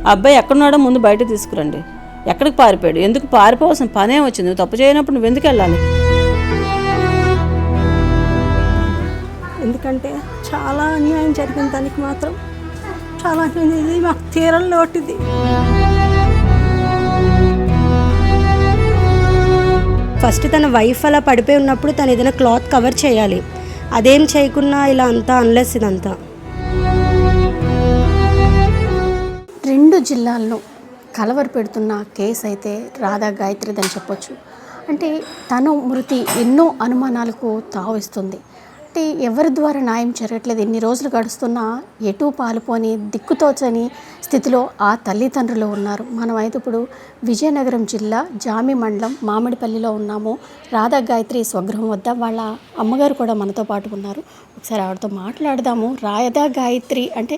ఆ అబ్బాయి ఎక్కడున్నాడో ముందు బయట తీసుకురండి. ఎక్కడికి పారిపోయాడు, ఎందుకు పారిపోవాల్సిన పనే వచ్చింది? నువ్వు తప్పు చేయనప్పుడు నువ్వు ఎందుకు వెళ్ళాలి? ఎందుకంటే చాలా అన్యాయం జరిగింది దానికి మాత్రం, చాలా అన్యాయం. ఇది మాకు తీరని లోటుది. ఫస్ట్ తన వైఫ్ అలా పడిపోయి ఉన్నప్పుడు తను ఏదైనా క్లాత్ కవర్ చేయాలి. అదేం చేయకుండా ఇలా అంతా అన్లెస్ ఇదంతా. 2 జిల్లాలను కలవరపెడుతున్న కేసు అయితే రాధా గాయత్రిదని చెప్పొచ్చు. అంటే తను మృతి ఎన్నో అనుమానాలకు తావిస్తుంది. అంటే ఎవరి ద్వారా న్యాయం జరగట్లేదు. ఎన్ని రోజులు గడుస్తున్నా ఎటు పాలుపోని దిక్కుతోచని స్థితిలో ఆ తల్లిదండ్రులు ఉన్నారు. మనమైతే ఇప్పుడు విజయనగరం జిల్లా జామి మండలం మామిడిపల్లిలో ఉన్నాము. రాధా గాయత్రి స్వగృహం వద్ద వాళ్ళ అమ్మగారు కూడా మనతో పాటు ఉన్నారు. ఒకసారి ఆవిడతో మాట్లాడదాము. రాధా గాయత్రి అంటే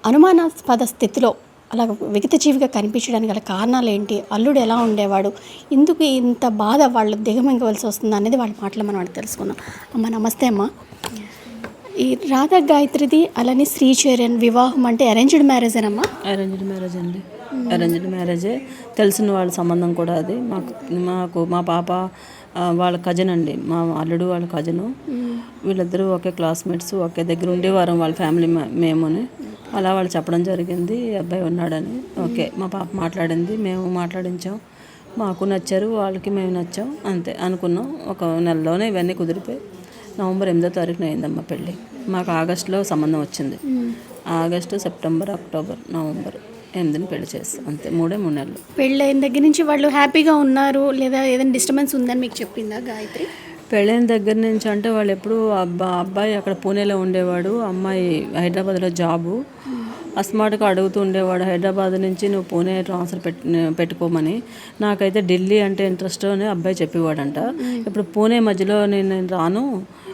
అనుమానాస్పద స్థితిలో అలా విగతజీవిగా కనిపించడానికి గల కారణాలు ఏంటి, అల్లుడు ఎలా ఉండేవాడు, ఎందుకు ఇంత బాధ వాళ్ళు దిగమింగవలసి వస్తుంది అనేది వాళ్ళ మాటలు మనం తెలుసుకున్నాం. అమ్మ నమస్తే అమ్మ. ఈ రాధా గాయత్రిది అలానే శ్రీచరణ్ వివాహం అంటే అరేంజ్డ్ మ్యారేజేనమ్మా? అరేంజ్డ్ మ్యారేజ్ అండి, అరేంజ్డ్ మ్యారేజే. తెలిసిన వాళ్ళ సంబంధం కూడా అది. మాకు మా పాప వాళ్ళ కజిన్ అండి, మా అల్లుడు వాళ్ళ కజిను. వీళ్ళిద్దరూ ఒకే క్లాస్మేట్స్, ఒకే దగ్గర ఉండేవారు వాళ్ళ ఫ్యామిలీ మేముని. అలా వాళ్ళు చెప్పడం జరిగింది అబ్బాయి ఉన్నాడని. ఓకే, మా పాప మాట్లాడింది, మేము మాట్లాడించాం, మాకు నచ్చారు, వాళ్ళకి మేము నచ్చాం, అంతే అనుకున్నాం. ఒక నెలలోనే ఇవన్నీ కుదిరిపోయి నవంబర్ 8వ తారీఖున అయిందమ్మా పెళ్ళి. మాకు ఆగస్టులో సంబంధం వచ్చింది. ఆగస్టు, సెప్టెంబర్, అక్టోబర్, నవంబర్ 8ని పెళ్లి చేస్తాం. అంతే 3 నెలలు. పెళ్ళైన దగ్గర నుంచి వాళ్ళు హ్యాపీగా ఉన్నారు లేదా ఏదైనా డిస్టర్బెన్స్ ఉందని మీకు చెప్పిందా గాయత్రి? పెళ్ళైన దగ్గర నుంచి అంటే వాళ్ళు ఎప్పుడు అబ్బాయి అక్కడ పూణేలో ఉండేవాడు, అమ్మాయి హైదరాబాద్లో జాబు. అస్మాటుగా అడుగుతూ ఉండేవాడు హైదరాబాద్ నుంచి నువ్వు పూణే ట్రాన్స్ఫర్ పెట్టుకోమని. నాకైతే ఢిల్లీ అంటే ఇంట్రెస్ట్ అని అబ్బాయి చెప్పేవాడంట. ఇప్పుడు పూణే మధ్యలో నేను రాను,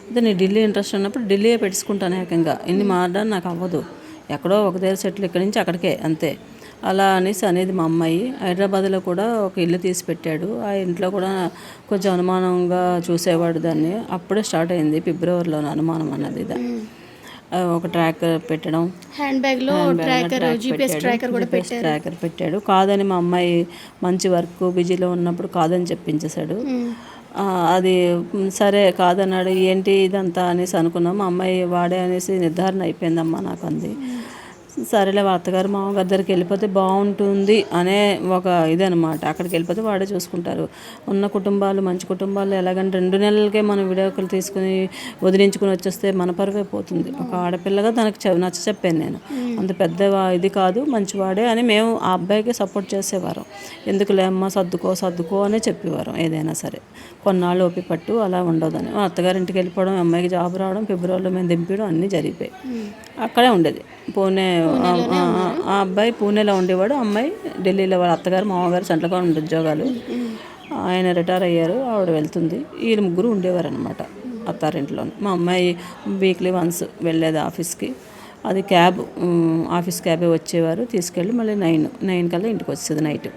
అయితే నీ ఢిల్లీ ఇంట్రెస్ట్ ఉన్నప్పుడు ఢిల్లీయే పెట్టుకుంటాను. ఏకంగా ఇన్ని మారడానికి నాకు అవ్వదు, ఎక్కడో ఒక దగ్గర సెటిల్, ఇక్కడి నుంచి అక్కడికే అంతే అలా అనేది మా అమ్మాయి. హైదరాబాద్లో కూడా ఒక ఇల్లు తీసి పెట్టాడు. ఆ ఇంట్లో కూడా కొంచెం అనుమానంగా చూసేవాడు దాన్ని. అప్పుడే స్టార్ట్ అయింది ఫిబ్రవరిలో అనుమానం అన్నది. ఒక ట్రాకర్ పెట్టడం, హ్యాండ్ బ్యాగ్లో ట్రాకర్ పెట్టాడు. కాదని మా అమ్మాయి మంచి వర్క్ బిజీలో ఉన్నప్పుడు కాదని చెప్పించేశాడు. అది సరే కాదన్నాడు. ఏంటి ఇదంతా అనేసి అనుకున్నాం. మా అమ్మాయి వాడే అనేసి నిర్ధారణ అయిపోయిందమ్మా నాకు అంది. సరేలే అత్తగారు మామగారి దగ్గరికి వెళ్ళిపోతే బాగుంటుంది అనే ఒక ఇదనమాట. అక్కడికి వెళ్ళిపోతే వాడే చూసుకుంటారు. ఉన్న కుటుంబాలు మంచి కుటుంబాలు ఎలాగంటే 2 నెలలకే మనం విడాకులు తీసుకుని వదిలించుకుని వచ్చేస్తే మన పరువే పోతుంది. ఒక ఆడపిల్లగా తనకు నచ్చ చెప్పాను నేను, అంత పెద్ద ఇది కాదు, మంచివాడే అని మేము ఆ అబ్బాయికి సపోర్ట్ చేసేవారం. ఎందుకులే అమ్మ సర్దుకో అనే చెప్పేవారం. ఏదైనా సరే కొన్నాళ్ళు ఓపి పట్టు, అలా ఉండదని. అత్తగారింటికి వెళ్ళిపోవడం, అమ్మాయికి జాబ్ రావడం, ఫిబ్రవరిలో మేము దింపడం అన్నీ జరిగిపోయి. అక్కడే ఉండేది పూణే. ఆ అబ్బాయి పూణేలో ఉండేవాడు, అమ్మాయి ఢిల్లీలో. వాళ్ళ అత్తగారు మామగారు సెంట్రల్ గవర్నమెంట్ ఉద్యోగాలు. ఆయన రిటైర్ అయ్యారు, ఆవిడ వెళ్తుంది. వీళ్ళు ముగ్గురు ఉండేవారు అనమాట అత్తారింట్లో. మా అమ్మాయి వీక్లీ వన్స్ వెళ్ళేది ఆఫీస్కి. అది క్యాబ్, ఆఫీస్ క్యాబే వచ్చేవారు, తీసుకెళ్ళి మళ్ళీ 9 కల్లా ఇంటికి వచ్చేది. నైట్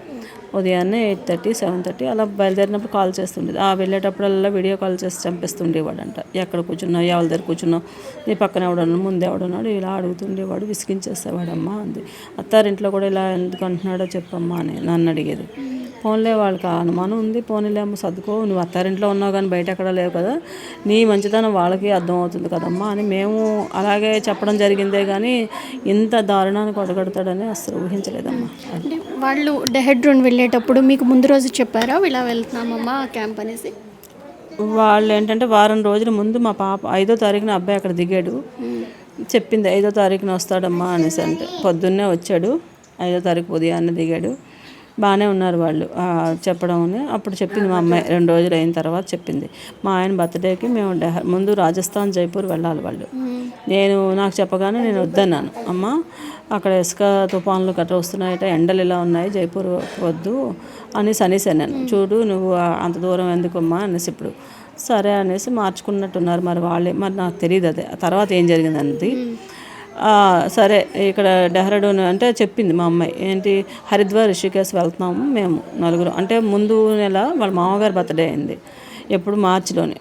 ఉదయాన్నే 8:30, 7:30 అలా బయలుదేరినప్పుడు కాల్ చేస్తుండేది. వెళ్ళేటప్పుడల్లా వీడియో కాల్ చేసి చంపేస్తుండేవాడంట. ఎక్కడ కూర్చున్నావు, ఎవరి దగ్గర కూర్చున్నావు, నీ పక్కన ఎవడన్నాడు, ముందు ఎవడన్నాడు, ఇలా అడుగుతుండేవాడు. విసిగించేసేవాడమ్మా అంది. అత్తారింట్లో కూడా ఇలా ఎందుకు అంటున్నాడో చెప్పమ్మా అని నన్ను అడిగేది. పోన్లే వాళ్ళకి అనుమానం ఉంది, పోనీలే అమ్మ సర్దుకో, నువ్వు అత్తారింట్లో ఉన్నావు కానీ బయట ఎక్కడ లేవు కదా, నీ మంచితనం వాళ్ళకి అర్థమవుతుంది కదమ్మా అని మేము అలాగే చెప్పడం జరిగిందే కానీ ఇంత దారుణానికి అడగడతాడని అసలు ఊహించలేదమ్మా. అంటే వాళ్ళు డెహెడ్రోన్ వెళ్ళేటప్పుడు మీకు ముందు రోజు చెప్పారా ఇలా వెళ్తున్నామమ్మా క్యాంప్ అనేసి? వాళ్ళు ఏంటంటే వారం రోజుల ముందు మా పాప 5వ తారీఖున అబ్బాయి అక్కడ దిగాడు, చెప్పింది 5వ తారీఖున వస్తాడమ్మా అనేసి. అంటే పొద్దున్నే వచ్చాడు, 5వ తారీఖు ఉదయాన్నే దిగాడు. బాగానే ఉన్నారు వాళ్ళు చెప్పడం. అప్పుడు చెప్పింది మా అమ్మాయి 2 రోజులు అయిన తర్వాత చెప్పింది. మా ఆయన బర్త్డేకి మేము ముందు రాజస్థాన్, జైపూర్ వెళ్ళాలి వాళ్ళు. నాకు చెప్పగానే నేను వద్దన్నాను. అమ్మ అక్కడ ఇసుక తుఫాన్లు గట్రా వస్తున్నాయట, ఎండలు ఇలా ఉన్నాయి, జైపూర్ వద్దు అనేసి నేను. చూడు నువ్వు అంత దూరం ఎందుకమ్మా అనేసి. ఇప్పుడు సరే అనేసి మార్చుకున్నట్టున్నారు మరి వాళ్ళే, మరి నాకు తెలియదు అదే తర్వాత ఏం జరిగిందన్నది. సరే ఇక్కడ డెహ్రాడూన్ అంటే చెప్పింది మా అమ్మాయి. ఏంటి హరిద్వార్, రిషికేశ్ వెళ్తున్నాము మేము నలుగురు. అంటే ముందు నెల వాళ్ళ మామగారు బర్త్డే అయింది, ఎప్పుడు మార్చిలోనే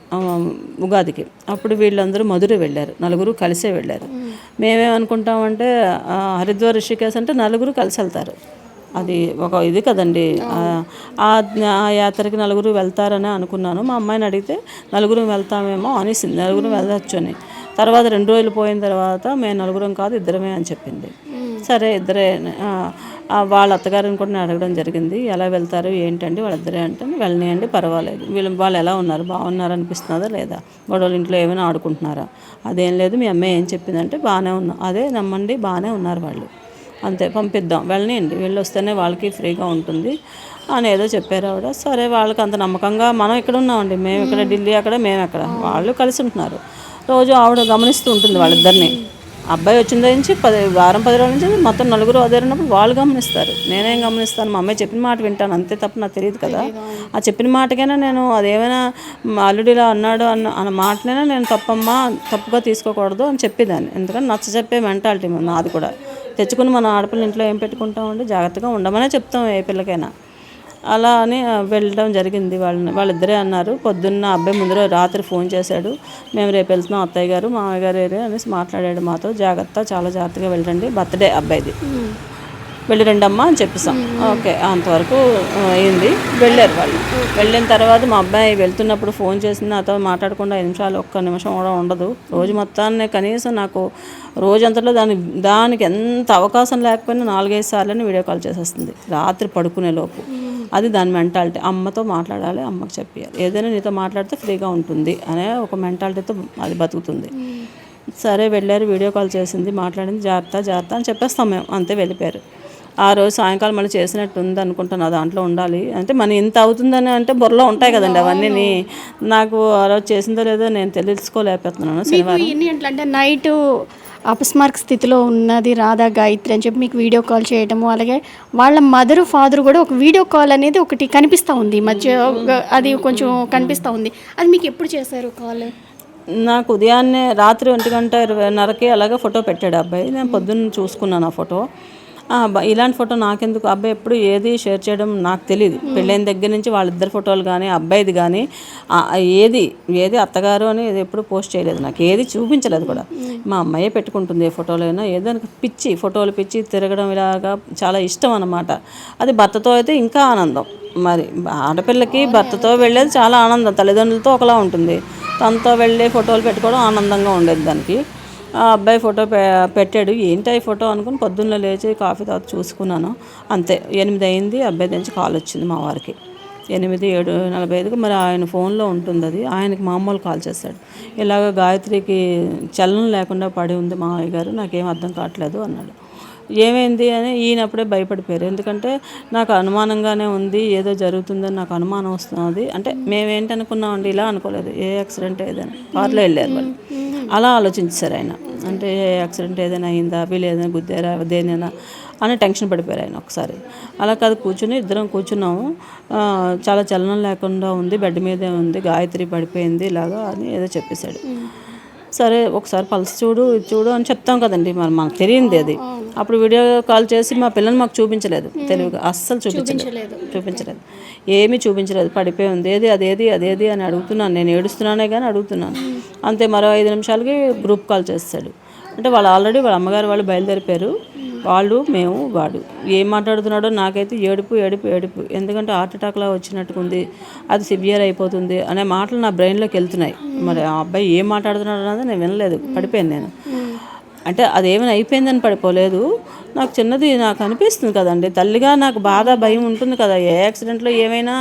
ఉగాదికి. అప్పుడు వీళ్ళందరూ మధుర వెళ్ళారు, నలుగురు కలిసే వెళ్ళారు. మేమేమనుకుంటామంటే హరిద్వార్, రిషికేశ్ అంటే నలుగురు కలిసి వెళ్తారు, అది ఒక ఇది కదండి. ఆ యాత్రకి నలుగురు వెళ్తారని అనుకున్నాను. మా అమ్మాయిని అడిగితే నలుగురు వెళ్తామేమో అనేసింది, నలుగురు వెళ్ళొచ్చు అని. తర్వాత 2 రోజులు పోయిన తర్వాత మేము నలుగురం కాదు, ఇద్దరమే అని చెప్పింది. సరే ఇద్దరే. వాళ్ళ అత్తగారిని కూడా నేను అడగడం జరిగింది, ఎలా వెళ్తారు ఏంటండి, వాళ్ళిద్దరే అంటే వెళ్ళనియండి పర్వాలేదు. వాళ్ళు ఎలా ఉన్నారు, బాగున్నారు అనిపిస్తున్నదా లేదా, గొడవలు ఇంట్లో ఏమైనా ఆడుకుంటున్నారా, అదేం లేదు. మీ అమ్మాయి ఏం చెప్పిందంటే బాగానే ఉన్నాం, అదే నమ్మండి బాగానే ఉన్నారు వాళ్ళు, అంతే పంపిద్దాం వెళ్ళనియండి, వెళ్ళి వస్తేనే వాళ్ళకి ఫ్రీగా ఉంటుంది అని ఏదో చెప్పారు ఆవిడ. సరే వాళ్ళకి అంత నమ్మకంగా, మనం ఇక్కడ ఉన్నామండి, మేము ఇక్కడ ఢిల్లీ అక్కడ, మేము ఎక్కడ, వాళ్ళు కలిసి ఉంటున్నారు. రోజు ఆవిడ గమనిస్తూ ఉంటుంది వాళ్ళిద్దరిని. అబ్బాయి వచ్చిన దగ్గర నుంచి 10 రోజుల నుంచి మొత్తం నలుగురు అదేరినప్పుడు వాళ్ళు గమనిస్తారు. నేనేం గమనిస్తాను, మా అమ్మాయి చెప్పిన మాట వింటాను అంతే తప్ప నాకు తెలియదు కదా. ఆ చెప్పిన మాటకైనా నేను అదేమైనా అల్లుడిలా అన్నాడు అన్న మాటనైనా నేను తప్పుగా తీసుకోకూడదు అని చెప్పేదాన్ని. ఎందుకంటే నచ్చ చెప్పే మెంటాలిటీ నాది కూడా. తెచ్చుకుని మన ఆడపిల్ల ఇంట్లో ఏం పెట్టుకుంటామండి, జాగ్రత్తగా ఉండమనే చెప్తాం ఏ పిల్లకైనా. అలా అని వెళ్ళడం జరిగింది. వాళ్ళిద్దరే అన్నారు. పొద్దున్న అబ్బాయి ముందు రాత్రి ఫోన్ చేశాడు, మేము రేపు వెళ్తున్నాం అత్తయ్య గారు మామయ్య గారు అనేసి మాట్లాడాడు మాతో. చాలా జాగ్రత్తగా వెళ్ళండి, బర్త్డే అబ్బాయిది, వెళ్ళి రండమ్మా అని చెప్పేసాం. ఓకే అంతవరకు అయింది. వెళ్ళారు వాళ్ళు. వెళ్ళిన తర్వాత మా అబ్బాయి వెళ్తున్నప్పుడు ఫోన్ చేసింది, నాతో మాట్లాడకుండా 5 నిమిషాలు, ఒక్క నిమిషం కూడా ఉండదు. రోజు మొత్తాన్ని కనీసం నాకు రోజంతలో దానికి ఎంత అవకాశం లేకపోయినా 4-5 సార్లని వీడియో కాల్ చేసేస్తుంది రాత్రి పడుకునే లోపు. అది దాని మెంటాలిటీ. అమ్మతో మాట్లాడాలి, అమ్మకి చెప్పాలి, ఏదైనా నీతో మాట్లాడితే ఫ్రీగా ఉంటుంది అనే ఒక మెంటాలిటీతో అది బతుకుతుంది. సరే వెళ్ళారు, వీడియో కాల్ చేసింది, మాట్లాడింది, జాగ్రత్త అని చెప్పేస్తాం మేము, అంతే వెళ్ళిపోయారు. ఆ రోజు సాయంకాలం మళ్ళీ చేసినట్టు ఉంది అనుకుంటాను, దాంట్లో ఉండాలి అంటే మన ఇంత అవుతుందని అంటే బుర్రలో ఉంటాయి కదండి అవన్నీ. నాకు ఆ రోజు చేసిందో లేదో నేను తెలుసుకోలేకపోతున్నాను. శనివారం ఎన్ని గంటలు అంటే నైట్ అపస్మారక స్థితిలో ఉన్నది రాధా గాయత్రి అని చెప్పి మీకు వీడియో కాల్ చేయడము, అలాగే వాళ్ళ మదరు ఫాదర్ కూడా ఒక వీడియో కాల్ అనేది ఒకటి కనిపిస్తూ ఉంది మధ్య, అది కొంచెం కనిపిస్తూ ఉంది. అది మీకు ఎప్పుడు చేశారు కాల్? నాకు ఉదయాన్నే రాత్రి 1:20కి అలాగే ఫోటో పెట్టాడు అబ్బాయి. నేను పొద్దున్న చూసుకున్నాను ఆ ఫోటో. ఇలాంటి ఫోటో నాకెందుకు, అబ్బాయి ఎప్పుడు ఏది షేర్ చేయడం నాకు తెలియదు. పెళ్ళైన దగ్గర నుంచి వాళ్ళిద్దరు ఫోటోలు కానీ అబ్బాయిది కానీ ఏది అత్తగారు అని ఎప్పుడు పోస్ట్ చేయలేదు, నాకు ఏది చూపించలేదు కూడా. మా అమ్మాయే పెట్టుకుంటుంది ఏ ఫోటోలైనా. ఏదో పిచ్చి ఫోటోలు పిచ్చి తిరగడం ఇలాగా చాలా ఇష్టం అన్నమాట. అది భర్తతో అయితే ఇంకా ఆనందం. మరి ఆడపిల్లకి భర్తతో వెళ్ళేది చాలా ఆనందం, తల్లిదండ్రులతో ఒకలా ఉంటుంది, తనతో వెళ్ళే ఫోటోలు పెట్టుకోవడం ఆనందంగా ఉండేది దానికి. ఆ అబ్బాయి ఫోటో పెట్టాడు, ఏంటి ఈ ఫోటో అనుకుని పొద్దున్న లేచి కాఫీ తాగి చూసుకున్నాను, అంతే 8 అయింది. అబ్బాయి నుంచి కాల్ వచ్చింది మా వారికి 7:45కి. మరి ఆయన ఫోన్లో ఉంటుంది అది, ఆయనకి మామూలు కాల్ చేశాడు, ఇలాగ గాయత్రికి చలనం లేకుండా పడి ఉంది మామయ్య గారు, నాకేం అర్థం కావట్లేదు అన్నాడు. ఏమైంది అని ఈయనప్పుడే భయపడిపోయారు. ఎందుకంటే నాకు అనుమానంగానే ఉంది, ఏదో జరుగుతుందని నాకు అనుమానం వస్తున్నది. అంటే మేమేంటి అనుకున్నామండి, ఇలా అనుకోలేదు, ఏ యాక్సిడెంట్ ఏదైనా, కారులో వెళ్ళారు వాళ్ళు, అలా ఆలోచించారు ఆయన. అంటే ఏ యాక్సిడెంట్ ఏదైనా అయిందా, వీళ్ళు ఏదైనా గుద్దారా, దేనైనా అని టెన్షన్ పడిపోయారు ఆయన ఒకసారి. అలా కాదు, ఇద్దరం కూర్చున్నాము, చాలా చలనం లేకుండా ఉంది, బెడ్ మీదే ఉంది, గాయత్రి పడిపోయింది ఇలాగా అని ఏదో చెప్పేశాడు. సరే ఒకసారి పల్స్ చూడు ఇది చూడు అని చెప్తాం కదండి, మరి మనకు తెలియంది అది. అప్పుడు వీడియో కాల్ చేసి మా పిల్లల్ని మాకు చూపించలేదు, తెలివిగా అస్సలు చూపించలేదు, ఏమీ చూపించలేదు. పడిపోయి ఉంది, అదేది అని అడుగుతున్నాను, నేను ఏడుస్తున్నానే కానీ అడుగుతున్నాను అంతే. మరో 5 నిమిషాలకి గ్రూప్ కాల్ చేస్తాడు. అంటే వాళ్ళు ఆల్రెడీ వాళ్ళ అమ్మగారు వాళ్ళు బయలుదేరిపోయారు, మేము వాడు ఏం మాట్లాడుతున్నాడో నాకైతే ఏడుపు. ఎందుకంటే హార్ట్ అటాక్లా వచ్చినట్టుకుంది, అది సివియర్ అయిపోతుంది అనే మాటలు నా బ్రెయిన్లోకి వెళ్తున్నాయి. మరి ఆ అబ్బాయి ఏం మాట్లాడుతున్నాడు అన్నది నేను వినలేదు, పడిపోయాను నేను. అంటే అదేమైనా అయిపోయిందని పడిపోలేదు, నాకు అనిపిస్తుంది కదండి, తల్లిగా నాకు బాధ భయం ఉంటుంది కదా, ఏ యాక్సిడెంట్లో ఏమైనా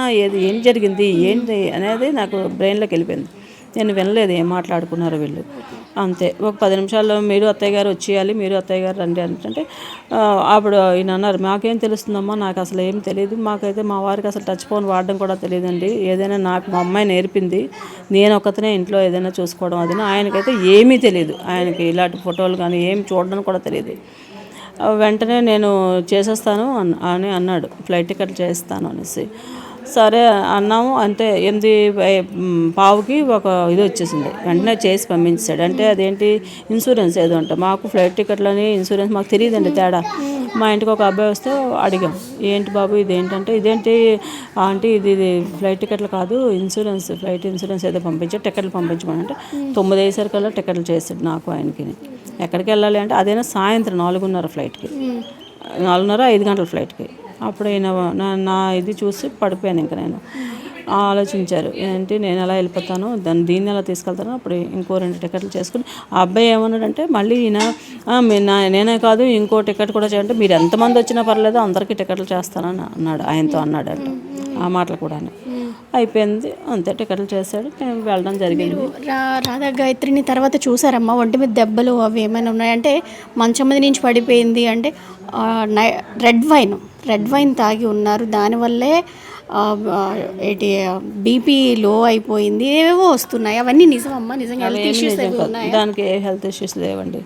ఏం జరిగింది ఏంటి అనేది నాకు బ్రెయిన్లోకి వెళ్ళిపోయింది. నేను వినలేదు ఏం మాట్లాడుకున్నారు వీళ్ళు, అంతే. ఒక 10 నిమిషాల్లో మీరు అత్తయ్య గారు వచ్చేయాలి, మీరు అత్తయ్య గారు రండి అంటే అప్పుడు ఈయన అన్నారు, మాకేం తెలుస్తుందమ్మా, నాకు అసలు ఏం తెలియదు, మాకైతే మా వారికి అసలు టచ్ ఫోన్ వాడడం కూడా తెలియదండి, ఏదైనా నాకు మా అమ్మాయి నేర్పింది, నేను ఒకతనే ఇంట్లో ఏదైనా చూసుకోవడం అది. ఆయనకైతే ఏమీ తెలియదు, ఆయనకి ఇలాంటి ఫోటోలు కానీ ఏం చూడడం కూడా తెలియదు. వెంటనే నేను చేసేస్తాను అని అన్నాడు, ఫ్లైట్ టికెట్ చేస్తాను అనేసి. సరే అన్నాము, అంతే 8:15కి ఒక ఇది వచ్చేసింది, వెంటనే చేసి పంపించాడు. అంటే అదేంటి ఇన్సూరెన్స్ ఏదో అంట, మాకు ఫ్లైట్ టికెట్లని ఇన్సూరెన్స్ మాకు తెలియదండి తేడా. మా ఇంటికి ఒక అబ్బాయి వస్తే అడిగాం, ఏంటి బాబు ఇదేంటంటే, ఇదేంటి ఆంటీ ఇది ఫ్లైట్ టికెట్లు కాదు, ఇన్సూరెన్స్, ఫ్లైట్ ఇన్సూరెన్స్ ఏదో పంపించాడు, టికెట్లు పంపించమని. అంటే 9 అయ్యేసరికల్లా టికెట్లు చేసాడు నాకు ఆయనకి. ఎక్కడికి వెళ్ళాలి అంటే అదైనా సాయంత్రం 4:30 ఫ్లైట్కి, 4:30-5 గంటల ఫ్లైట్కి అప్పుడు ఈయన నా ఇది చూసి పడిపోయాను. ఇంకా నేను ఆలోచించారు, ఏంటి నేను ఎలా వెళ్ళిపోతాను, దీన్ని ఎలా తీసుకెళ్తాను. అప్పుడు ఇంకో 2 టికెట్లు చేసుకుని ఆ అబ్బాయి ఏమన్నాడంటే మళ్ళీ ఈయన నేనే కాదు ఇంకో టికెట్ కూడా చేయంటే మీరు ఎంతమంది వచ్చినా పర్లేదు అందరికీ టికెట్లు చేస్తానని అన్నాడు. ఆయనతో అన్నాడంట ఆ మాటలు కూడా. అయిపోయింది అంతే, టికెట్లు చేశాడు, నేను వెళ్ళడం జరిగింది. రాధా గాయత్రిని తర్వాత చూసారమ్మా, ఒంటి మీద దెబ్బలు అవి ఏమైనా ఉన్నాయంటే మంచం మీద నుంచి పడిపోయింది అంటే రెడ్ వైన్ తాగి ఉన్నారు, దానివల్లే ఏంటి బీపీ లో అయిపోయింది, ఏవేవో వస్తున్నాయి. అవన్నీ నిజమమ్మా? నిజంగా హెల్త్ ఇష్యూస్ దానికి ఏ హెల్త్ ఇష్యూస్ లేవండి.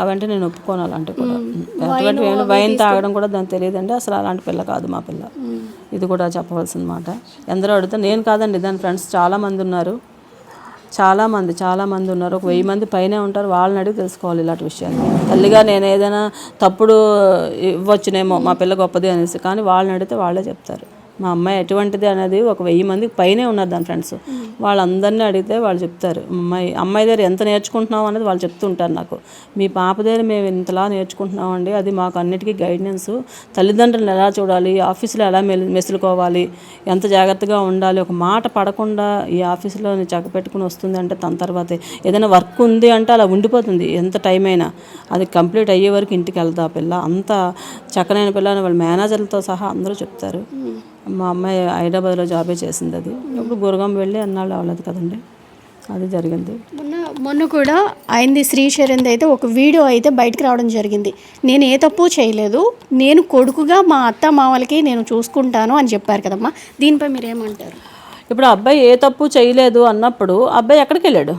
అవంటే నేను ఒప్పుకోను. అలాంటి కూడా అటువంటి వైన్ తాగడం కూడా దానికి తెలియదండి. అసలు అలాంటి పిల్ల కాదు మా పిల్ల. ఇది కూడా చెప్పవలసిన మాట. ఎందరో అడిగితే నేను కాదండి, దాని ఫ్రెండ్స్ చాలామంది ఉన్నారు, చాలామంది ఉన్నారు. ఒక 1000 మంది పైనే ఉంటారు. వాళ్ళని అడిగి తెలుసుకోవాలి ఇలాంటి విషయాలు. తల్లిగా నేను ఏదైనా తప్పుడు ఇవ్వచ్చునేమో మా పిల్ల గొప్పది అనేసి, కానీ వాళ్ళని అడిగితే వాళ్ళే చెప్తారు మా అమ్మాయి ఎటువంటిది అనేది. ఒక 1000 మందికి పైనే ఉన్నారు దాని ఫ్రెండ్స్. వాళ్ళందరినీ అడిగితే వాళ్ళు చెప్తారు. అమ్మాయి దగ్గర ఎంత నేర్చుకుంటున్నాం అనేది వాళ్ళు చెప్తుంటారు నాకు. మీ పాప దగ్గర మేము ఇంతలా నేర్చుకుంటున్నామండి, అది మాకు అన్నిటికీ గైడెన్స్. తల్లిదండ్రులను ఎలా చూడాలి, ఆఫీసులో ఎలా మెసులుకోవాలి, ఎంత జాగ్రత్తగా ఉండాలి, ఒక మాట పడకుండా ఈ ఆఫీసులో చక్కపెట్టుకుని వస్తుంది అంటే తన తర్వాతే ఏదైనా వర్క్ ఉంది అంటే అలా ఉండిపోతుంది. ఎంత టైం అయినా అది కంప్లీట్ అయ్యే వరకు ఇంటికి వెళ్తా పిల్ల. అంత చక్కనైన పిల్ల అని వాళ్ళ మేనేజర్లతో సహా అందరూ చెప్తారు. మా అమ్మాయి హైదరాబాద్లో జాబే చేసింది. అది ఇప్పుడు గురగం వెళ్ళి అన్నాళ్ళు అవ్వలేదు కదండి, అది జరిగింది. మొన్న కూడా అయింది శ్రీశరణ్ అయితే ఒక వీడియో అయితే బయటకు రావడం జరిగింది. నేను ఏ తప్పు చేయలేదు, నేను కొడుకుగా మా అత్త మామలకి నేను చూసుకుంటాను అని చెప్పారు కదమ్మా, దీనిపై మీరు ఏమంటారు? ఇప్పుడు అబ్బాయి ఏ తప్పు చేయలేదు అన్నప్పుడు అబ్బాయి ఎక్కడికి వెళ్ళాడు?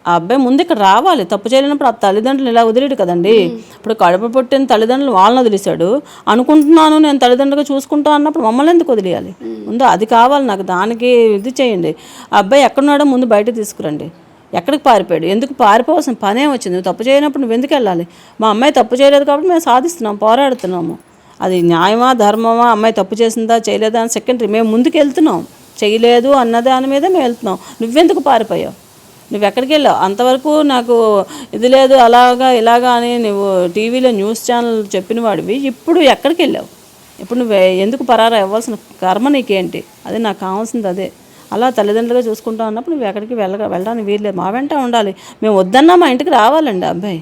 ఆ అబ్బాయి ముందు ఇక్కడ రావాలి. తప్పు చేయలేనప్పుడు ఆ తల్లిదండ్రులు ఇలా వదిలేడు కదండి. ఇప్పుడు కడుపు పుట్టిన తల్లిదండ్రులు వాళ్ళని వదిలేశాడు. అనుకుంటున్నాను నేను తల్లిదండ్రులుగా చూసుకుంటా అన్నప్పుడు మమ్మల్ని ఎందుకు వదిలేయాలి? ముందు అది కావాలి నాకు. దానికి ఇది చేయండి. ఆ అబ్బాయి ఎక్కడున్నాడో ముందు బయట తీసుకురండి. ఎక్కడికి పారిపోయాడు? ఎందుకు పారిపోవాల్సిన పనే వచ్చింది? నువ్వు తప్పు చేయనప్పుడు నువ్వు ఎందుకు వెళ్ళాలి? మా అమ్మాయి తప్పు చేయలేదు కాబట్టి మేము సాధిస్తున్నాం, పోరాడుతున్నాము. అది న్యాయమా ధర్మమా, అమ్మాయి తప్పు చేసిందా చేయలేదా అని సెకండరీ. మేము ముందుకు వెళ్తున్నాం. చేయలేదు అన్న దాని మీద మేము వెళ్తున్నాం. నువ్వెందుకు పారిపోయావు? నువ్వు ఎక్కడికి వెళ్ళావు? అంతవరకు నాకు ఇది లేదు ఇలాగా అని నువ్వు టీవీలో న్యూస్ ఛానల్ చెప్పిన వాడివి. ఇప్పుడు ఎక్కడికి వెళ్ళావు? ఇప్పుడు నువ్వు ఎందుకు పరారా ఇవ్వాల్సిన కర్మ నీకేంటి? అది నాకు కావాల్సింది అదే. అలా తల్లిదండ్రులుగా చూసుకుంటా అన్నప్పుడు నువ్వు ఎక్కడికి వెళ్ళడానికి వీల్లేదు. మా వెంట ఉండాలి. మేము వద్దన్నా మా ఇంటికి రావాలండి అబ్బాయి.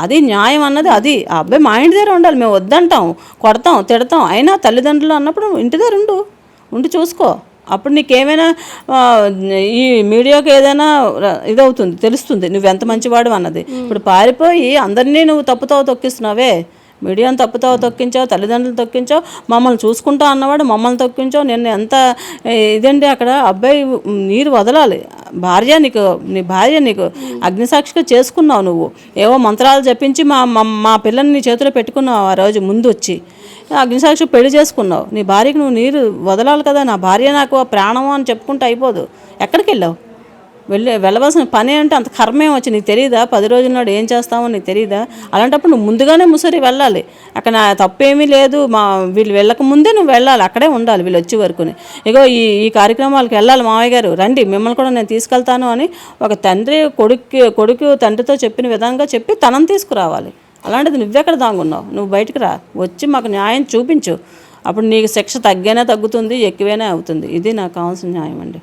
అది న్యాయం అన్నది అది. ఆ అబ్బాయి మా ఇంటి దగ్గర ఉండాలి. మేము వద్దంటాం, కొడతాం, తిడతాం, అయినా తల్లిదండ్రులు అన్నప్పుడు ఇంటి దగ్గర ఉండి చూసుకో. అప్పుడు నీకేమైనా ఈ మీడియాకి ఏదైనా ఇదవుతుంది, తెలుస్తుంది నువ్వు ఎంత మంచివాడు అన్నది. ఇప్పుడు పారిపోయి అందరినీ నువ్వు తప్పుతో తొక్కిస్తున్నావే. మీడియాను తప్పుతో తొక్కించావు, తల్లిదండ్రులు తొక్కించావు, మమ్మల్ని చూసుకుంటా అన్నవాడు మమ్మల్ని తొక్కించావు. నిన్న ఎంత ఇదండి. అక్కడ అబ్బాయి నీరు వదలాలి. నీ భార్య నీకు అగ్నిసాక్షిగా చేసుకున్నావు. నువ్వు ఏవో మంత్రాలు జపించి మా పిల్లని నీ చేతిలో పెట్టుకున్నావు. ఆ రోజు ముందు వచ్చి అగ్నిసాక్షి పెళ్లి చేసుకున్నావు. నీ భార్యకు నువ్వు నీరు వదలాలి కదా. నా భార్య నాకు ప్రాణము అని చెప్పుకుంటే అయిపోదు. ఎక్కడికి వెళ్ళావు? వెళ్ళవలసిన పని అంటే అంత కర్మేం వచ్చి నీకు తెలియదా? 10 రోజుల నాడు ఏం చేస్తావో నీకు తెలియదా? అలాంటప్పుడు నువ్వు ముందుగానే ముసరి వెళ్ళాలి. అక్కడ నా తప్పేమీ లేదు. వీళ్ళు వెళ్ళక ముందే నువ్వు వెళ్ళాలి, అక్కడే ఉండాలి వీళ్ళు వచ్చే వరకుని. ఇగో ఈ కార్యక్రమాలకు వెళ్ళాలి మావయ్య గారు రండి, మిమ్మల్ని కూడా నేను తీసుకెళ్తాను అని ఒక తండ్రి కొడుకు తండ్రితో చెప్పిన విధంగా చెప్పి తనని తీసుకురావాలి. అలాంటిది నువ్వెక్కడ దాంగున్నావు? నువ్వు బయటకు రా, వచ్చి మాకు న్యాయం చూపించు. అప్పుడు నీకు శిక్ష తగ్గుతుంది, ఎక్కువైనా అవుతుంది. ఇది నాకు కావాల్సిన న్యాయం అండి.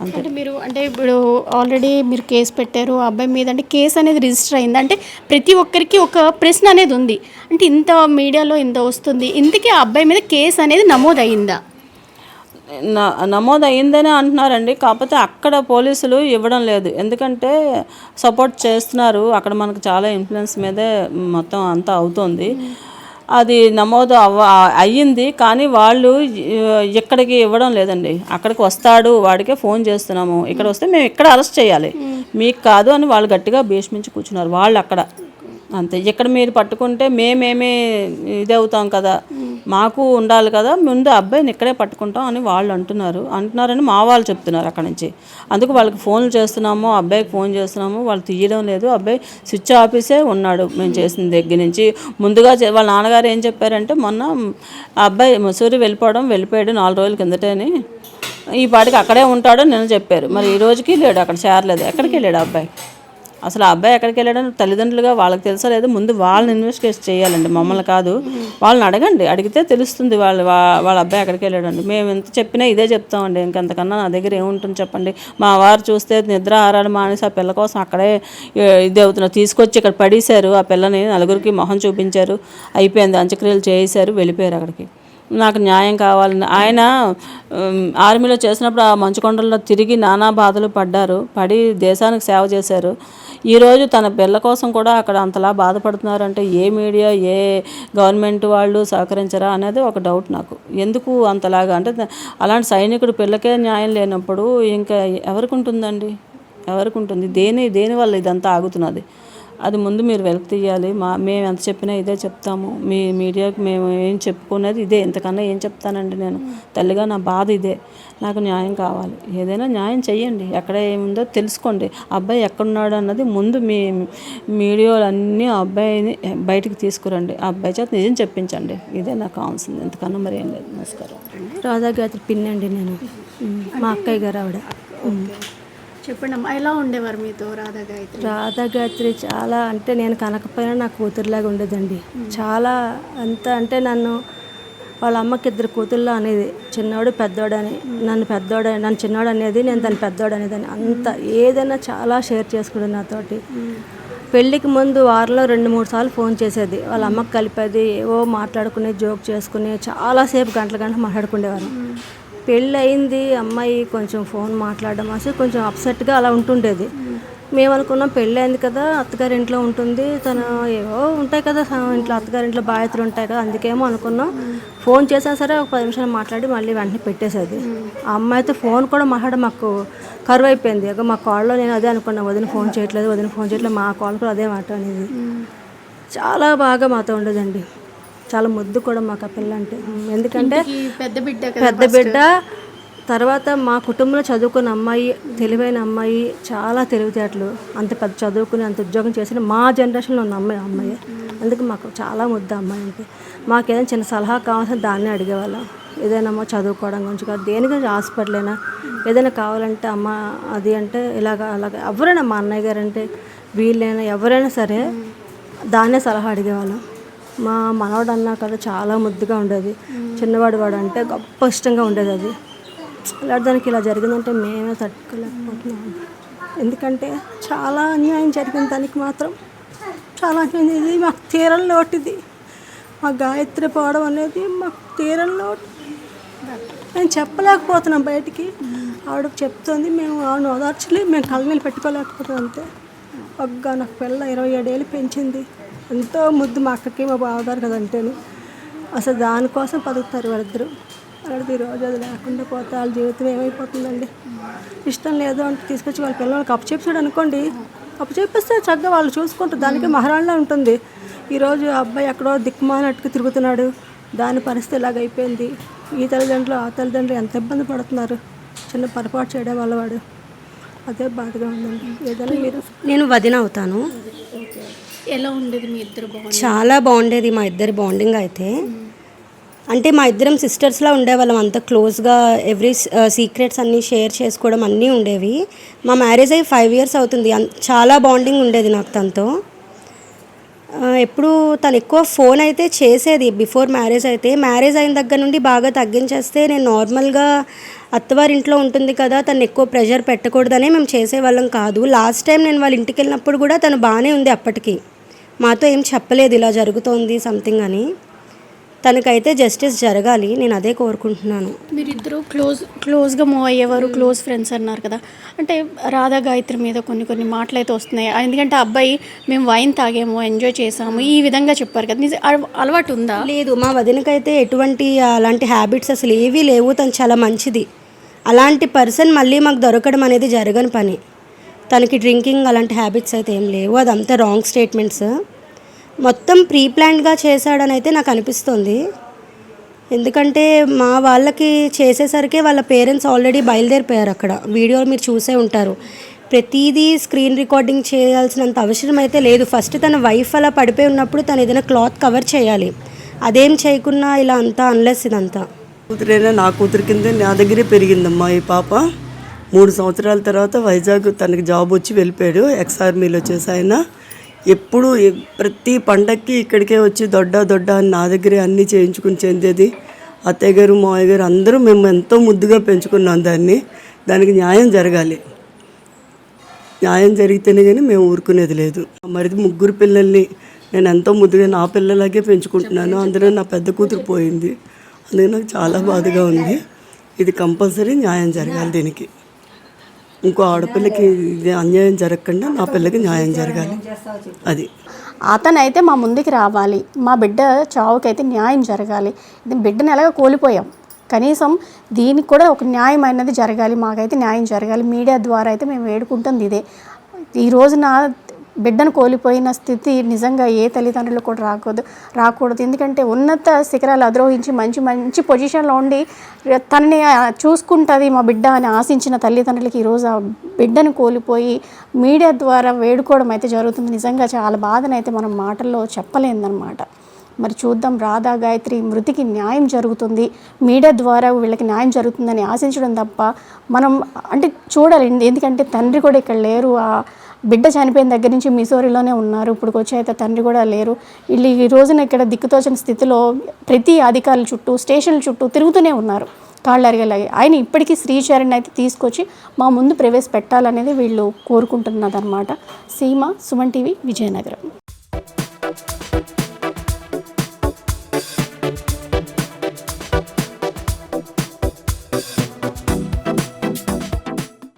అంటే మీరు ఇప్పుడు ఆల్రెడీ మీరు కేసు పెట్టారు ఆ అబ్బాయి మీద, అంటే కేసు అనేది రిజిస్టర్ అయింది అంటే ప్రతి ఒక్కరికి ఒక ప్రశ్న అనేది ఉంది. అంటే ఇంత మీడియాలో ఇంత వస్తుంది, ఇంతకీ ఆ అబ్బాయి మీద కేసు అనేది నమోదయ్యిందా? నమోదయ్యిందనే అంటున్నారండి. కాకపోతే అక్కడ పోలీసులు ఇవ్వడం లేదు. ఎందుకంటే సపోర్ట్ చేస్తున్నారు అక్కడ. మనకు చాలా ఇన్ఫ్లుయెన్స్ మీదే మొత్తం అంతా అవుతుంది. అది నమోదు అయ్యింది కానీ వాళ్ళు ఇక్కడికి ఇవ్వడం లేదండి. అక్కడికి వస్తాడు, వాడికే ఫోన్ చేస్తున్నాము, ఇక్కడ వస్తే మేము ఇక్కడ అరెస్ట్ చేయాలి, మీకు కాదు అని వాళ్ళు గట్టిగా భీష్మించి కూర్చున్నారు వాళ్ళు అక్కడ. అంతే. ఇక్కడ మీరు పట్టుకుంటే మేమేమి ఇది అవుతాం కదా, మాకు ఉండాలి కదా, ముందు అబ్బాయిని ఇక్కడే పట్టుకుంటాం అని వాళ్ళు అంటున్నారని మా వాళ్ళు చెప్తున్నారు అక్కడ నుంచి. అందుకు వాళ్ళకి ఫోన్లు చేస్తున్నాము, అబ్బాయికి ఫోన్ చేస్తున్నాము, వాళ్ళు తీయడం లేదు. అబ్బాయి స్విచ్ ఆఫీసే ఉన్నాడు మేము చేసిన దగ్గర నుంచి. ముందుగా వాళ్ళ నాన్నగారు ఏం చెప్పారంటే మొన్న అబ్బాయి మసూరి వెళ్ళిపోయాడు 4 రోజుల కిందటని, ఈ పాటికి అక్కడే ఉంటాడో నేను చెప్పారు. మరి ఈ రోజుకి లేడు, అక్కడ చేరలేదు. ఎక్కడికి వెళ్ళాడు అబ్బాయి? అసలు ఆ అబ్బాయి ఎక్కడికి వెళ్ళాడని తల్లిదండ్రులుగా వాళ్ళకి తెలుసా లేదు, ముందు వాళ్ళని ఇన్వెస్టిగేట్ చేయాలండి, మమ్మల్ని కాదు. వాళ్ళని అడగండి, అడిగితే తెలుస్తుంది వాళ్ళ అబ్బాయి ఎక్కడికి వెళ్ళాడండి. మేము ఎంత చెప్పినా ఇదే చెప్తామండి, ఇంకంతకన్నా నా దగ్గర ఏముంటుంది చెప్పండి. మా వారు చూస్తే నిద్ర ఆరాలు మానేసి ఆ పిల్ల కోసం అక్కడే ఇది అవుతున్నారు, తీసుకొచ్చి ఇక్కడ పడేశారు. ఆ పిల్లని నలుగురికి మొహం చూపించారు, అయిపోయింది, అంత్యక్రియలు చేశారు, వెళ్ళిపోయారు అక్కడికి. నాకు న్యాయం కావాలని ఆయన ఆర్మీలో చేసినప్పుడు ఆ మంచుకొండల్లో తిరిగి నానా బాధలు పడి దేశానికి సేవ చేశారు. ఈరోజు తన పిల్ల కోసం కూడా అక్కడ అంతలా బాధపడుతున్నారంటే ఏ మీడియా, ఏ గవర్నమెంట్ వాళ్ళు సహకరించరా అనేది ఒక డౌట్ నాకు. ఎందుకు అంతలాగా అంటే అలాంటి సైనికుడు పిల్లకే న్యాయం లేనప్పుడు ఇంకా ఎవరికి ఉంటుందండి, ఎవరికి ఉంటుంది? దేనివల్ల ఇదంతా ఆగుతున్నది? అది ముందు మీరు వెలికి తీయాలి. మేము ఎంత చెప్పినా ఇదే చెప్తాము. మీడియాకి మేము ఏం చెప్పుకునేది ఇదే, ఇంతకన్నా ఏం చెప్తానండి. నేను తల్లిగా నా బాధ ఇదే, నాకు న్యాయం కావాలి. ఏదైనా న్యాయం చెయ్యండి, ఎక్కడ ఏముందో తెలుసుకోండి. అబ్బాయి ఎక్కడున్నాడు అన్నది ముందు మీ మీడియాలో అన్నీ ఆ అబ్బాయిని బయటికి తీసుకురండి, ఆ అబ్బాయి చేత నిజం చెప్పించండి. ఇదే నాకు కావాల్సింది, ఇంతకన్నా మరి ఏం లేదు. నమస్కారం. రాధాగాయత్రి పిన్ని అండి నేను, మా అక్కయ్య గారు ఆవిడ. చెప్పండి అమ్మా, ఎలా ఉండేవారు మీతో రాధాగాయత్రి చాలా అంటే నేను కనకపోయినా నా కూతురులాగా ఉండేదండి. చాలా అంటే నన్ను వాళ్ళ అమ్మకి 2 కూతుర్లు అనేది, చిన్నోడు పెద్దోడు అని. నన్ను చిన్నోడు అనేది, నేను దాన్ని పెద్దోడు అనేదాన్ని. అంత ఏదైనా చాలా షేర్ చేసుకునేది నాతోటి. పెళ్ళికి ముందు వారంలో 2-3 సార్లు ఫోన్ చేసేది, వాళ్ళ అమ్మకి కలిపేది, ఏవో మాట్లాడుకునే, జోక్ చేసుకుని చాలాసేపు గంటలు మాట్లాడుకునేవారు. పెళ్ళి అయింది, అమ్మాయి కొంచెం ఫోన్ మాట్లాడడం అసలు కొంచెం అప్సెట్గా అలా ఉంటుండేది. మేము అనుకున్నాం పెళ్ళి అయింది కదా, అత్తగారి ఇంట్లో ఉంటుంది, తను ఏవో ఉంటాయి కదా ఇంట్లో, అత్తగారి ఇంట్లో బాధ్యతలు ఉంటాయి కదా, అందుకేమో అనుకున్నాం. ఫోన్ చేసినా సరే ఒక 10 నిమిషాలు మాట్లాడి మళ్ళీ వెంటనే పెట్టేసేది. ఆ అమ్మాయితో ఫోన్ కూడా మాట్లాడడం మాకు కరువు అయిపోయింది. ఇక మా కాల్లో నేను అదే అనుకున్నాను, వదిన ఫోన్ చేయట్లేదు, మా కాల్ కూడా అదే మాట అనేది. చాలా బాగా మాతో ఉండేదండి, చాలా ముద్దు కూడా మాకు ఆ పిల్ల అంటే. ఎందుకంటే పెద్ద బిడ్డ, తర్వాత మా కుటుంబంలో చదువుకున్న అమ్మాయి, తెలివైన అమ్మాయి, చాలా తెలివితేటలు, అంత పెద్ద చదువుకుని అంత ఉద్యోగం చేసిన మా జనరేషన్లో ఉన్న అమ్మాయి. అందుకే మాకు చాలా ముద్దు అమ్మాయి అంటే. మాకేదైనా చిన్న సలహా కావాల్సిన దాన్నే అడిగేవాళ్ళం. ఏదైనా చదువుకోవడం గురించి కాదు, దేని గురించి, హాస్పిటల్ అయినా ఏదైనా కావాలంటే అమ్మ అది అంటే అలాగా ఎవరైనా, మా అన్నయ్య గారు అంటే వీళ్ళైనా ఎవరైనా సరే దాన్నే సలహా అడిగేవాళ్ళం. మా మనవాడు అన్నా కదా చాలా ముద్దుగా ఉండేది. చిన్నవాడు అంటే గొప్ప ఇష్టంగా ఉండేది. అది దానికి ఇలా జరిగిందంటే మేమే తట్టుకోలేకపోతున్నాం. ఎందుకంటే చాలా అన్యాయం జరిగింది దానికి మాత్రం, చాలా అన్యాయం. ఇది మాకు తీరని లోటుది, మా గాయత్రి పోవడం అనేది మాకు తీరని లోటు. నేను చెప్పలేకపోతున్నాం బయటికి. ఆవిడ చెప్తుంది, మేము ఆవిడ ఓదార్చలే, మేము కళ్ళనీళ్ళు పెట్టుకోలేకపోతున్నాం అంతే. నాకు పిల్ల 27 ఏళ్ళు పెంచింది, ఎంతో ముద్దు. మా అక్కకి మా బావగారు కదంటేను అసలు దానికోసం బతుకుతారు వాళ్ళిద్దరు. అలాంటిది ఈరోజు అది లేకుండా పోతే వాళ్ళ జీవితం ఏమైపోతుందండి. ఇష్టం లేదు అంటే తీసుకొచ్చి వాళ్ళ పిల్లలకి అప్పచెప్పాడు అనుకోండి, అప్పచెప్పిస్తే చక్కగా వాళ్ళు చూసుకుంటారు, దానికి మహారాణిలా ఉంటుంది. ఈరోజు ఆ అబ్బాయి ఎక్కడో దిక్కుమానట్టుకు తిరుగుతున్నాడు, దాని పరిస్థితి ఇలాగైపోయింది. ఈ తల్లిదండ్రులు ఆ తల్లిదండ్రులు ఎంత ఇబ్బంది పడుతున్నారు చిన్న పొరపాటు చేయడం వల్ల. వాడు అదే బాధగా ఉందండి. ఏదైనా మీరు, నేను వదిన అవుతాను. ఎలా ఉండేది మీ ఇద్దరు బాండింగ్? చాలా బాగుండేది మా ఇద్దరి బాండింగ్ అయితే. అంటే మా ఇద్దరం సిస్టర్స్లా ఉండేవాళ్ళం, అంత క్లోజ్గా ఎవ్రీ సీక్రెట్స్ అన్నీ షేర్ చేసుకోవడం అన్నీ ఉండేవి. మా మ్యారేజ్ అయ్యి 5 years అవుతుంది. చాలా బాండింగ్ ఉండేది నాకు తనతో. ఎప్పుడు తను ఎక్కువ ఫోన్ అయితే చేసేది బిఫోర్ మ్యారేజ్. అయితే మ్యారేజ్ అయిన దగ్గర నుండి బాగా తగ్గించేస్తే, నేను నార్మల్గా అత్తవారింట్లో ఉంటుంది కదా, తను ఎక్కువ ప్రెషర్ పెట్టకూడదనే మేము చేసేవాళ్ళం కాదు. లాస్ట్ టైం నేను వాళ్ళ ఇంటికి వెళ్ళినప్పుడు కూడా తను బాగానే ఉంది, అప్పటికి మాతో ఏం చెప్పలేదు ఇలా జరుగుతోంది సంథింగ్ అని. తనకైతే జస్టిస్ జరగాలి, నేను అదే కోరుకుంటున్నాను. మీరిద్దరూ క్లోజ్గా మూవ్ అయ్యేవారు, క్లోజ్ ఫ్రెండ్స్ అన్నారు కదా. అంటే రాధా గాయత్రి మీద కొన్ని మాటలు అయితే వస్తున్నాయి. ఎందుకంటే అబ్బాయి మేము వైన్ తాగాము, ఎంజాయ్ చేసాము, ఈ విధంగా చెప్పారు కదా, అలవాటు ఉందా? లేదు, మా వదినకైతే ఎటువంటి అలాంటి హ్యాబిట్స్ అసలు ఏవీ లేవు. తను చాలా మంచిది. అలాంటి పర్సన్ మళ్ళీ మాకు దొరకడం అనేది జరగని పని. తనకి డ్రింకింగ్ అలాంటి హ్యాబిట్స్ అయితే ఏం లేవు. అదంతా రాంగ్ స్టేట్మెంట్స్. మొత్తం ప్రీ ప్లాన్డ్గా చేశాడని అయితే నాకు అనిపిస్తుంది. ఎందుకంటే మా వాళ్ళకి చేసేసరికి వాళ్ళ పేరెంట్స్ ఆల్రెడీ బయలుదేరిపోయారు. అక్కడ వీడియో మీరు చూసే ఉంటారు. ప్రతిదీ స్క్రీన్ రికార్డింగ్ చేయాల్సినంత అవసరం అయితే లేదు. ఫస్ట్ తన వైఫ్ అలా పడిపోయి ఉన్నప్పుడు తను ఏదైనా క్లాత్ కవర్ చేయాలి. అదేం చేయకున్నా ఇలా అంతా అన్లెస్ ఇదంతా. కూతురైనా నా కూతురి కింద నా దగ్గరే పెరిగిందమ్మా ఈ పాప. 3 సంవత్సరాల తర్వాత వైజాగ్ తనకి జాబ్ వచ్చి వెళ్ళిపోయాడు. ఎక్స్ ఆర్మీలో చేసి ఆయన ఎప్పుడు ప్రతి పండక్కి ఇక్కడికే వచ్చి దొడ్డ అని నా దగ్గరే అన్నీ చేయించుకుని చెందేది. అత్తయ్య గారు మావయ్య గారు అందరూ మేము ఎంతో ముద్దుగా పెంచుకున్నాం దాన్ని. దానికి న్యాయం జరగాలి. న్యాయం జరిగితేనే కానీ మేము ఊరుకునేది లేదు. మరి 3 పిల్లల్ని నేను ఎంతో ముద్దుగా నా పిల్లలాగే పెంచుకుంటున్నాను. అందులో నా పెద్ద కూతురు పోయింది. అందుకే నాకు చాలా బాధగా ఉంది. ఇది కంపల్సరీ న్యాయం జరగాలి. దీనికి ఇంకో ఆడపిల్లకి ఇది అన్యాయం జరగకుండా నా పిల్లకి న్యాయం జరగాలి. అది అతనైతే మా ముందుకి రావాలి, మా బిడ్డ చావుకైతే న్యాయం జరగాలి. ఇది బిడ్డను ఎలాగో కోల్పోయాం, కనీసం దీనికి కూడా ఒక న్యాయం అనేది జరగాలి, మాకైతే న్యాయం జరగాలి. మీడియా ద్వారా అయితే మేము వేడుకుంటుంది ఇదే. ఈ రోజున బిడ్డను కోల్పోయిన స్థితి నిజంగా ఏ తల్లిదండ్రులు కూడా రాకూడదు. ఎందుకంటే ఉన్నత శిఖరాలు అధిరోహించి మంచి పొజిషన్లో ఉండి తనని చూసుకుంటుంది మా బిడ్డ అని ఆశించిన తల్లిదండ్రులకి ఈరోజు ఆ బిడ్డను కోల్పోయి మీడియా ద్వారా వేడుకోవడం అయితే జరుగుతుంది. నిజంగా చాలా బాధనైతే మనం మాటల్లో చెప్పలేదన్నమాట. మరి చూద్దాం, రాధా గాయత్రి మృతికి న్యాయం జరుగుతుంది, మీడియా ద్వారా వీళ్ళకి న్యాయం జరుగుతుందని ఆశించడం తప్ప మనం అంటే చూడాలి. ఎందుకంటే తండ్రి కూడా ఇక్కడ లేరు. ఆ బిడ్డ చనిపోయిన దగ్గర నుంచి మిసోరీలోనే ఉన్నారు. ఇప్పుడు వచ్చి అయితే తండ్రి కూడా లేరు. వీళ్ళు ఈ రోజున ఇక్కడ దిక్కుతోచని స్థితిలో ప్రతి అధికారుల చుట్టూ స్టేషన్ల చుట్టూ తిరుగుతూనే ఉన్నారు కాళ్ళు అరిగేలాగే. ఆయన ఇప్పటికీ శ్రీచరణ్ అయితే తీసుకొచ్చి మా ముందు ప్రవేశపెట్టాలనేది వీళ్ళు కోరుకుంటున్నదన్నమాట. సీమ, సుమన్ టీవీ, విజయనగరం.